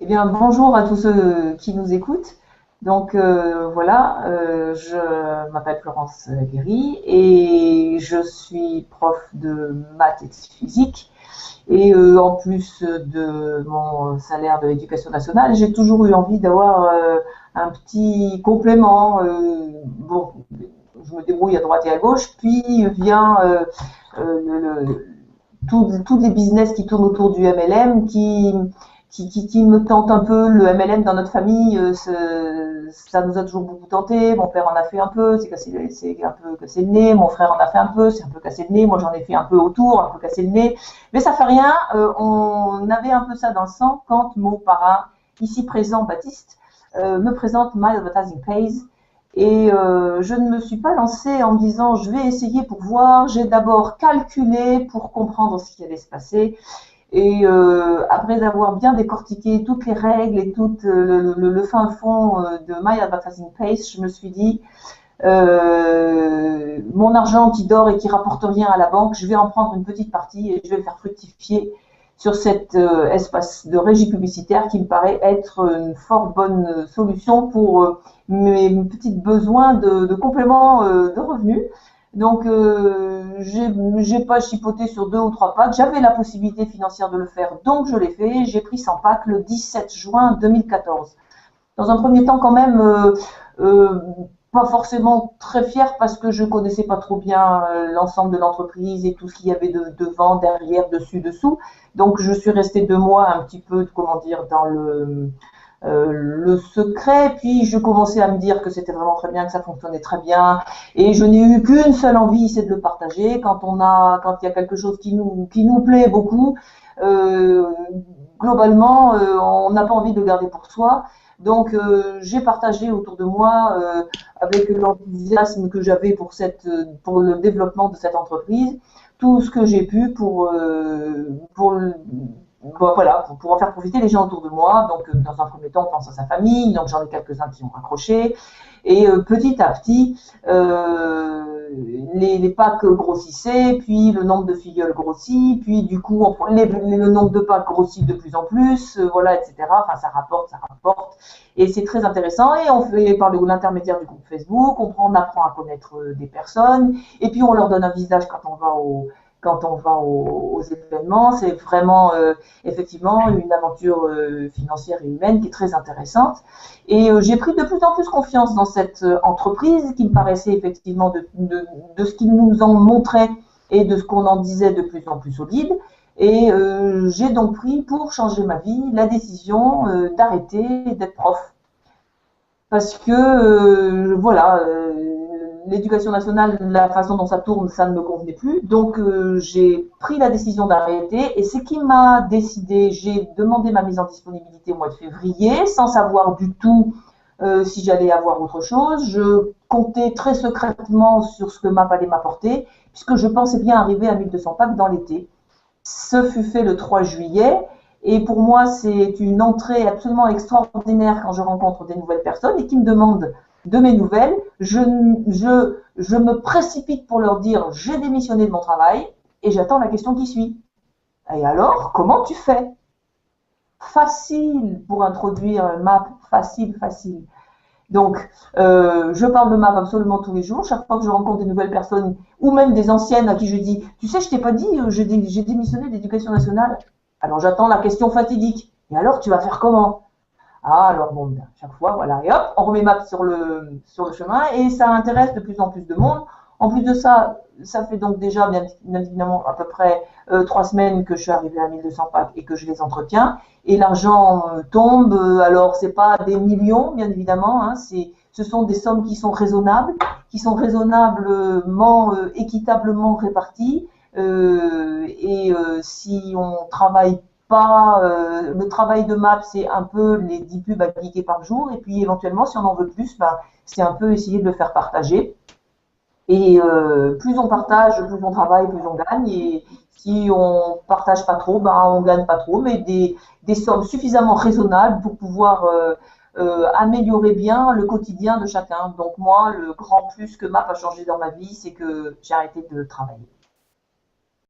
Eh bien, bonjour à tous ceux qui nous écoutent. Donc voilà, je m'appelle Florence Guéry et je suis prof de maths et de physique. Et en plus de mon salaire de l'éducation nationale, j'ai toujours eu envie d'avoir un petit complément. Bon, je me débrouille à droite et à gauche, puis vient tous les business qui tournent autour du MLM qui me tente un peu. Le MLM dans notre famille, ça nous a toujours beaucoup tenté. Mon père en a fait un peu, c'est un peu cassé le nez. Mon frère en a fait un peu, c'est un peu cassé le nez. Moi, j'en ai fait un peu autour, un peu cassé le nez. Mais ça fait rien. On avait un peu ça dans le sang quand mon parrain, ici présent, Baptiste, me présente My Advertising Pays. Et je ne me suis pas lancée en me disant je vais essayer pour voir. J'ai d'abord calculé pour comprendre ce qui allait se passer. Et après avoir bien décortiqué toutes les règles et tout le fin fond de My Advertising Pace, je me suis dit, mon argent qui dort et qui rapporte rien à la banque, je vais en prendre une petite partie et je vais le faire fructifier sur cet espace de régie publicitaire qui me paraît être une fort bonne solution pour mes petits besoins de complément de revenus. Donc, j'ai pas chipoté sur 2 ou 3 packs. J'avais la possibilité financière de le faire, donc je l'ai fait. J'ai pris 100 packs le 17 juin 2014. Dans un premier temps, quand même, euh, pas forcément très fière parce que je connaissais pas trop bien l'ensemble de l'entreprise et tout ce qu'il y avait devant, derrière, dessus, dessous. Donc, je suis restée 2 mois un petit peu, comment dire, dans le secret, puis je commençais à me dire que c'était vraiment très bien, que ça fonctionnait très bien, et je n'ai eu qu'une seule envie, c'est de le partager. Quand il y a quelque chose qui nous plaît beaucoup, euh, globalement, on n'a pas envie de le garder pour soi. Donc, j'ai partagé autour de moi, avec l'enthousiasme que j'avais pour le développement de cette entreprise, tout ce que j'ai pu bon, voilà, pour en faire profiter les gens autour de moi. Donc, dans un premier temps, on pense à sa famille. Donc, j'en ai quelques-uns qui ont raccroché. Et petit à petit, les packs grossissaient, puis le nombre de filleuls grossit, puis du coup, le nombre de packs grossit de plus en plus, voilà, etc. Enfin, ça rapporte, ça rapporte. Et c'est très intéressant. Et on fait par l'intermédiaire du groupe Facebook, on apprend à connaître des personnes, et puis on leur donne un visage quand on va aux événements. C'est vraiment effectivement une aventure financière et humaine qui est très intéressante. Et j'ai pris de plus en plus confiance dans cette entreprise qui me paraissait effectivement de ce qu'ils nous en montraient et de ce qu'on en disait de plus en plus solide. Et j'ai donc pris, pour changer ma vie, la décision d'arrêter d'être prof. Parce que, voilà, l'éducation nationale, la façon dont ça tourne, ça ne me convenait plus. Donc, j'ai pris la décision d'arrêter. Et c'est qui m'a décidé, j'ai demandé ma mise en disponibilité au mois de février, sans savoir du tout si j'allais avoir autre chose. Je comptais très secrètement sur ce que MAP allait m'apporter, puisque je pensais bien arriver à 1200 packs dans l'été. Ce fut fait le 3 juillet. Et pour moi, c'est une entrée absolument extraordinaire quand je rencontre des nouvelles personnes et qui me demandent de mes nouvelles. Je me précipite pour leur dire j'ai démissionné de mon travail et j'attends la question qui suit. Et alors, comment tu fais? Facile pour introduire un map, facile, facile. Donc, je parle de MAP absolument tous les jours. Chaque fois que je rencontre des nouvelles personnes, ou même des anciennes à qui je dis, tu sais, je t'ai pas dit, j'ai démissionné de l'éducation nationale. Alors, j'attends la question fatidique. Et alors, tu vas faire comment? Ah, alors bon, bien, chaque fois, voilà. Et hop, on remet MAP sur le chemin et ça intéresse de plus en plus de monde. En plus de ça, ça fait donc déjà, bien évidemment, à peu près 3 semaines que je suis arrivée à 1200 packs et que je les entretiens. Et l'argent tombe. Alors, c'est pas des millions, bien évidemment. Hein, ce sont des sommes qui sont raisonnablement, équitablement réparties. Si on travaille pas, le travail de MAP, c'est un peu les 10 pubs à cliquer par jour. Et puis, éventuellement, si on en veut plus, ben, c'est un peu essayer de le faire partager. Et plus on partage, plus on travaille, plus on gagne. Et si on partage pas trop, ben on gagne pas trop, mais des sommes suffisamment raisonnables pour pouvoir améliorer bien le quotidien de chacun. Donc moi, le grand plus que MAP a changé dans ma vie, c'est que j'ai arrêté de travailler.